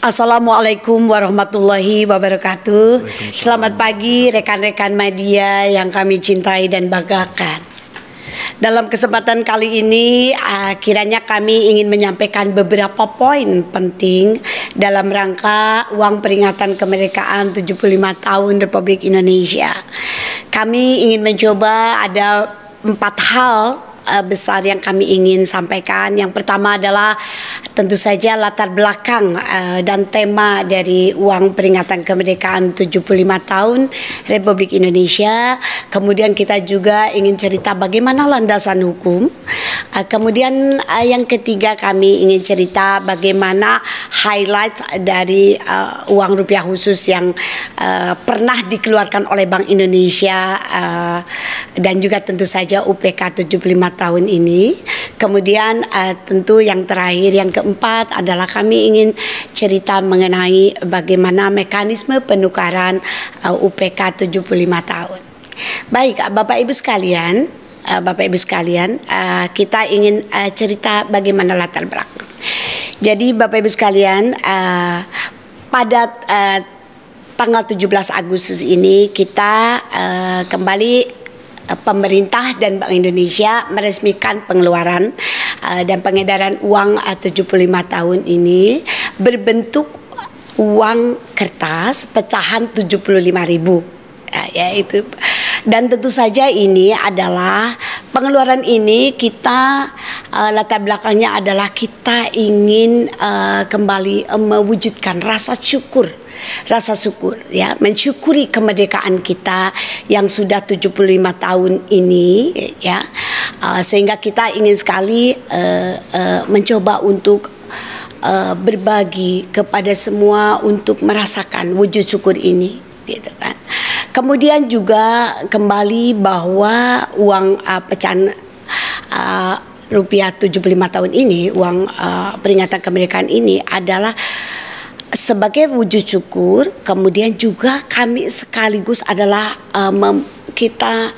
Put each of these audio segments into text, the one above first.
Assalamualaikum warahmatullahi wabarakatuh. Selamat pagi rekan-rekan media yang kami cintai dan banggakan. Dalam kesempatan kali ini kiranya kami ingin menyampaikan beberapa poin penting dalam rangka uang peringatan kemerdekaan 75 tahun Republik Indonesia. Kami ingin mencoba ada 4 hal besar yang kami ingin sampaikan. Yang pertama adalah tentu saja latar belakang dan tema dari uang peringatan kemerdekaan 75 tahun Republik Indonesia. Kemudian kita juga ingin cerita bagaimana landasan hukum. Kemudian yang ketiga kami ingin cerita bagaimana highlight dari uang rupiah khusus yang pernah dikeluarkan oleh Bank Indonesia dan juga tentu saja UPK 75 tahun ini. Kemudian tentu yang terakhir, yang keempat adalah kami ingin cerita mengenai bagaimana mekanisme penukaran UPK 75 tahun. Baik, Bapak Ibu sekalian, kita ingin cerita bagaimana latar belakang. Jadi Bapak Ibu sekalian, pada tanggal 17 Agustus ini kita kembali pemerintah dan Bank Indonesia meresmikan pengeluaran dan pengedaran uang 75 tahun ini berbentuk uang kertas pecahan 75.000, yaitu. Dan tentu saja ini adalah pengeluaran ini kita latar belakangnya adalah kita ingin kembali mewujudkan rasa syukur ya, mensyukuri kemerdekaan kita yang sudah 75 tahun ini ya, sehingga kita ingin sekali mencoba untuk berbagi kepada semua untuk merasakan wujud syukur ini gitu kan. Kemudian juga kembali bahwa uang pecahan rupiah 75 tahun ini, uang peringatan kemerdekaan ini adalah sebagai wujud syukur. Kemudian juga kami sekaligus adalah kita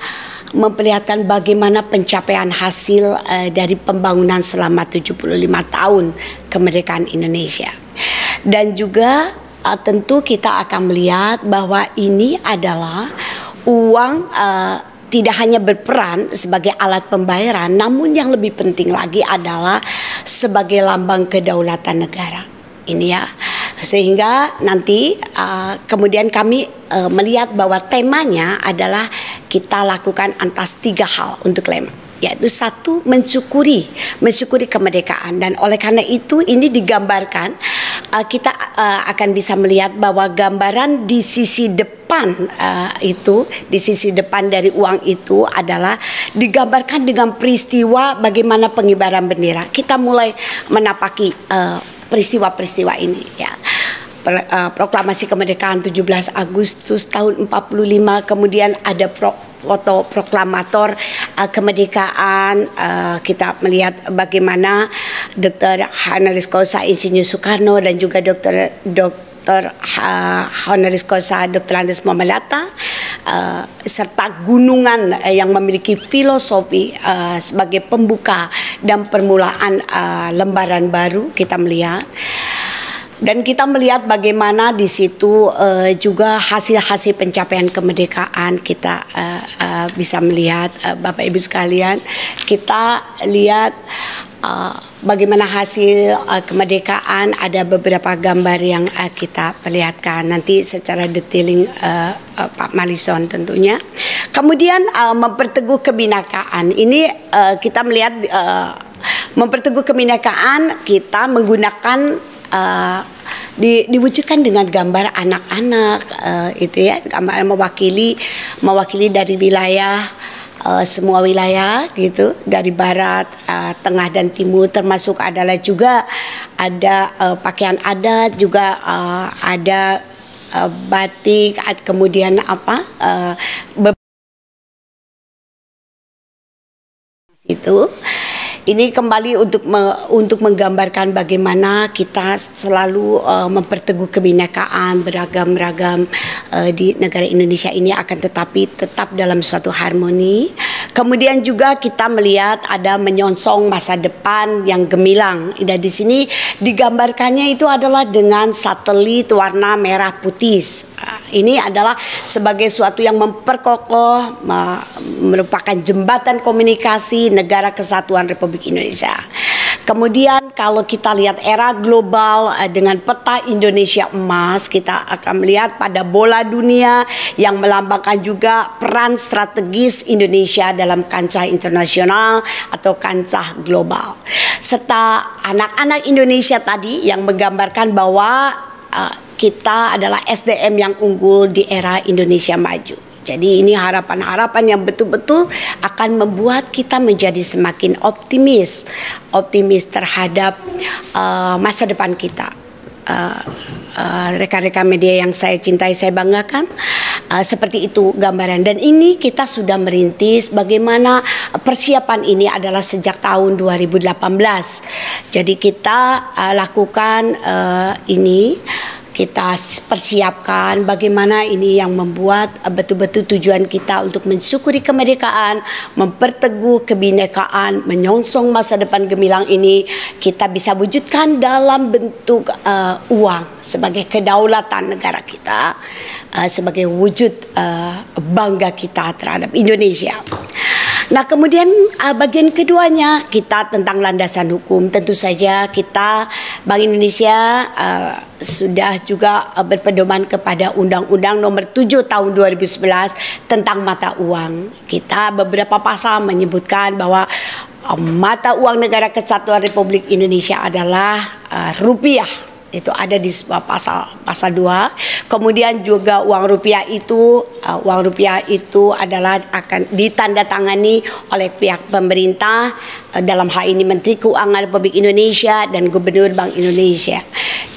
memperlihatkan bagaimana pencapaian hasil dari pembangunan selama 75 tahun kemerdekaan Indonesia. Dan juga tentu kita akan melihat bahwa ini adalah uang tidak hanya berperan sebagai alat pembayaran, namun yang lebih penting lagi adalah sebagai lambang kedaulatan negara. Ini ya. Sehingga nanti kemudian kami melihat bahwa temanya adalah kita lakukan atas 3 hal untuk lem, yaitu 1, mensyukuri kemerdekaan. Dan oleh karena itu ini digambarkan, kita akan bisa melihat bahwa gambaran di sisi depan di sisi depan dari uang itu adalah digambarkan dengan peristiwa bagaimana pengibaran bendera. Kita mulai menapaki peristiwa-peristiwa ini ya. Proklamasi kemerdekaan 17 Agustus tahun 45, kemudian ada foto proklamator kemerdekaan. Kita melihat bagaimana Dr. Honoris Causa Insinyur Soekarno dan juga Dr. Honoris Causa Dr. Andes Muhammad Hatta, serta gunungan yang memiliki filosofi sebagai pembuka dan permulaan lembaran baru kita melihat. Dan kita melihat bagaimana di situ juga hasil-hasil pencapaian kemerdekaan kita bisa melihat, Bapak Ibu sekalian. Kita lihat bagaimana hasil kemerdekaan, ada beberapa gambar yang kita perlihatkan nanti secara detailing Pak Malison tentunya. Kemudian memperteguh kebinekaan. Ini kita melihat memperteguh kebinekaan kita menggunakan diwujudkan dengan gambar anak-anak itu ya, gambar mewakili dari wilayah, semua wilayah gitu, dari barat, tengah dan timur, termasuk adalah juga ada pakaian adat, juga ada batik, kemudian itu. Ini kembali untuk menggambarkan bagaimana kita selalu memperteguh kebinekaan beragam-ragam di negara Indonesia ini, akan tetapi tetap dalam suatu harmoni. Kemudian juga kita melihat ada menyongsong masa depan yang gemilang. Dan di sini digambarkannya itu adalah dengan satelit warna merah putih. Ini adalah sebagai suatu yang memperkokoh, merupakan jembatan komunikasi negara kesatuan Republik Indonesia. Kemudian kalau kita lihat era global dengan peta Indonesia emas, kita akan melihat pada bola dunia yang melambangkan juga peran strategis Indonesia dalam kancah internasional atau kancah global. Serta anak-anak Indonesia tadi yang menggambarkan bahwa kita adalah SDM yang unggul di era Indonesia maju. Jadi ini harapan-harapan yang betul-betul akan membuat kita menjadi semakin optimis terhadap masa depan kita. Rekan-rekan media yang saya cintai, saya banggakan, seperti itu gambaran. Dan ini kita sudah merintis bagaimana persiapan ini adalah sejak tahun 2018. Jadi kita lakukan ini, kita persiapkan bagaimana ini yang membuat betul-betul tujuan kita untuk mensyukuri kemerdekaan, memperteguh kebinekaan, menyongsong masa depan gemilang ini kita bisa wujudkan dalam bentuk uang sebagai kedaulatan negara kita, sebagai wujud bangga kita terhadap Indonesia. Nah, kemudian bagian keduanya kita tentang landasan hukum. Tentu saja kita Bank Indonesia sudah juga berpedoman kepada Undang-Undang Nomor 7 Tahun 2011 tentang mata uang. Kita beberapa pasal menyebutkan bahwa mata uang negara kesatuan Republik Indonesia adalah rupiah. Itu ada di pasal 2. Kemudian juga uang rupiah itu adalah akan ditandatangani oleh pihak pemerintah, dalam hal ini Menteri Keuangan Republik Indonesia dan Gubernur Bank Indonesia.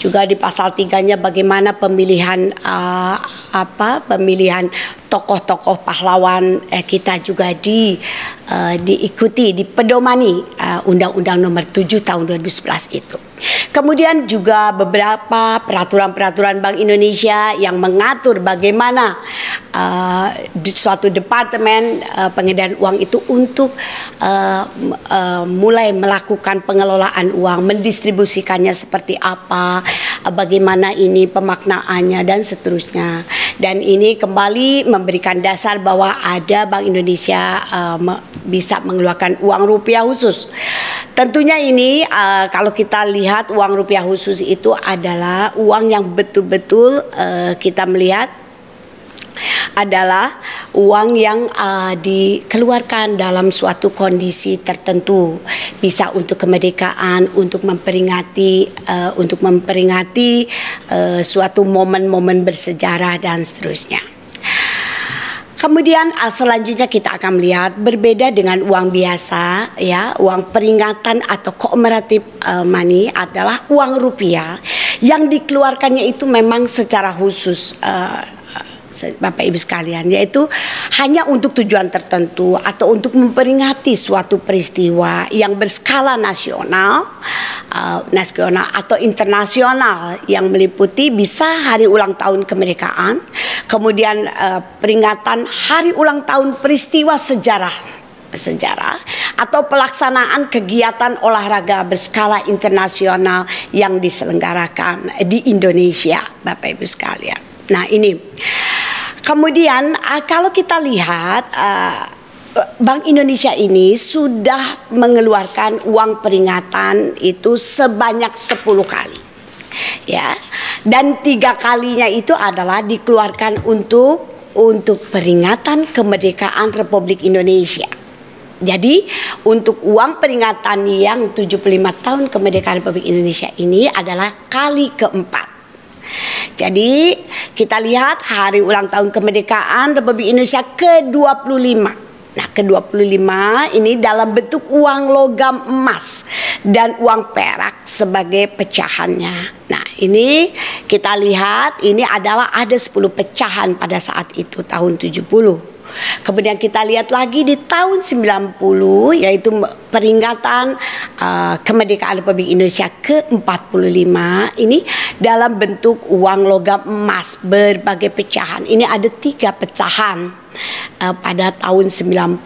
Juga di pasal 3-nya bagaimana pemilihan pemilihan tokoh-tokoh pahlawan kita juga diikuti, dipedomani Undang-Undang Nomor 7 Tahun 2011 itu. Kemudian juga beberapa peraturan-peraturan Bank Indonesia yang mengatur bagaimana di suatu departemen pengedaraan uang itu untuk mulai melakukan pengelolaan uang, mendistribusikannya seperti apa, bagaimana ini pemaknaannya dan seterusnya. Dan ini kembali memberikan dasar bahwa ada Bank Indonesia bisa mengeluarkan uang rupiah khusus. Tentunya ini kalau kita lihat uang rupiah khusus itu adalah uang yang betul-betul kita melihat adalah uang yang dikeluarkan dalam suatu kondisi tertentu, bisa untuk kemerdekaan, untuk memperingati suatu momen-momen bersejarah dan seterusnya. Kemudian selanjutnya kita akan melihat berbeda dengan uang biasa, ya, uang peringatan atau commemorative money adalah uang rupiah yang dikeluarkannya itu memang secara khusus, Bapak Ibu sekalian, yaitu hanya untuk tujuan tertentu atau untuk memperingati suatu peristiwa yang berskala nasional atau internasional yang meliputi bisa hari ulang tahun kemerdekaan, kemudian peringatan hari ulang tahun peristiwa sejarah atau pelaksanaan kegiatan olahraga berskala internasional yang diselenggarakan di Indonesia, Bapak Ibu sekalian. Nah, ini kemudian kalau kita lihat Bank Indonesia ini sudah mengeluarkan uang peringatan itu sebanyak 10 kali, ya, dan 3 kalinya itu adalah dikeluarkan untuk peringatan kemerdekaan Republik Indonesia. Jadi untuk uang peringatan yang 75 tahun kemerdekaan Republik Indonesia ini adalah kali keempat. Jadi kita lihat hari ulang tahun kemerdekaan Republik Indonesia ke-25. Nah, ke-25 ini dalam bentuk uang logam emas dan uang perak sebagai pecahannya. Nah, ini kita lihat ini adalah ada 10 pecahan pada saat itu tahun 70. Kemudian kita lihat lagi di tahun 90, yaitu peringatan kemerdekaan Republik Indonesia ke-45 ini dalam bentuk uang logam emas berbagai pecahan. Ini ada 3 pecahan. pada tahun 90.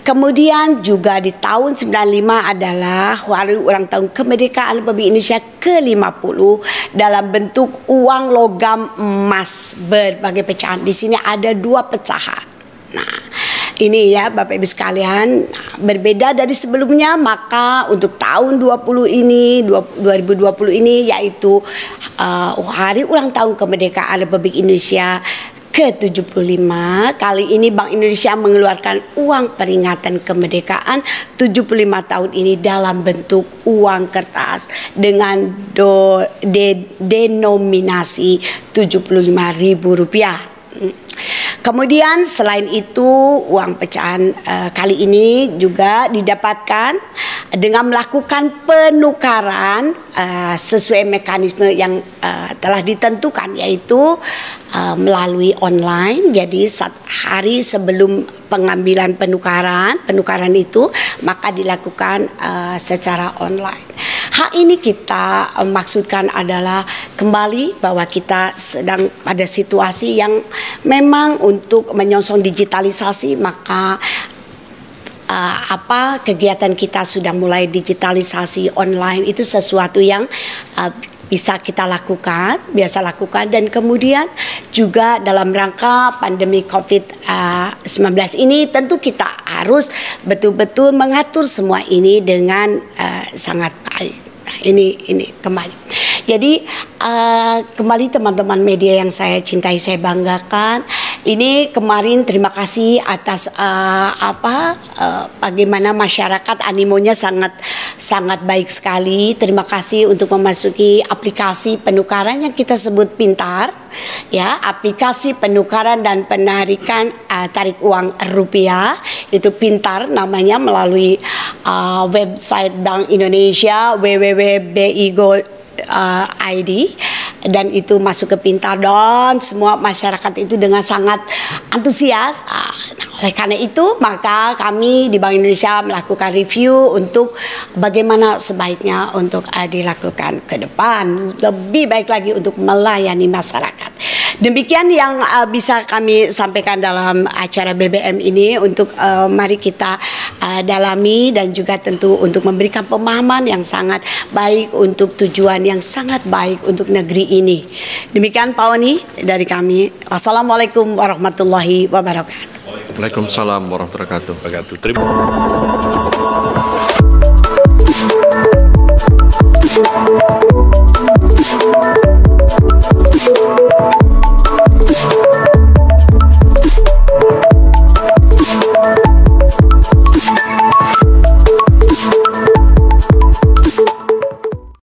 Kemudian juga di tahun 95 adalah hari ulang tahun kemerdekaan Republik Indonesia ke-50 dalam bentuk uang logam emas berbagai pecahan. Di sini ada 2 pecahan. Nah, ini ya Bapak Ibu sekalian, berbeda dari sebelumnya, maka untuk tahun 2020 ini yaitu hari ulang tahun kemerdekaan Republik Indonesia ke-75. Kali ini Bank Indonesia mengeluarkan uang peringatan kemerdekaan 75 tahun ini dalam bentuk uang kertas dengan denominasi Rp75.000. Kemudian selain itu uang pecahan kali ini juga didapatkan dengan melakukan penukaran sesuai mekanisme yang telah ditentukan, yaitu melalui online. Jadi hari sebelum pengambilan penukaran itu maka dilakukan secara online. Hal ini kita maksudkan adalah kembali bahwa kita sedang pada situasi yang memang untuk menyongsong digitalisasi, maka kegiatan kita sudah mulai digitalisasi online, itu sesuatu yang biasa lakukan, dan kemudian juga dalam rangka pandemi COVID-19 ini tentu kita harus betul-betul mengatur semua ini dengan sangat baik. Nah, ini kembali. Jadi kembali teman-teman media yang saya cintai, saya banggakan. Ini kemarin terima kasih atas bagaimana masyarakat animonya sangat baik sekali. Terima kasih untuk memasuki aplikasi penukaran yang kita sebut Pintar, ya, aplikasi penukaran dan penarikan tarik uang rupiah, itu Pintar namanya, melalui website Bank Indonesia www.bi.go.id, dan itu masuk ke Pintar dan semua masyarakat itu dengan sangat antusias. Oleh karena itu maka kami di Bank Indonesia melakukan review untuk bagaimana sebaiknya untuk dilakukan ke depan, lebih baik lagi untuk melayani masyarakat. Demikian yang bisa kami sampaikan dalam acara BBM ini, untuk mari kita dalami dan juga tentu untuk memberikan pemahaman yang sangat baik untuk tujuan yang sangat baik untuk negeri ini. Demikian Pak Oni dari kami. Wassalamualaikum warahmatullahi wabarakatuh. Waalaikumsalam warahmatullahi wabarakatuh. Terima kasih.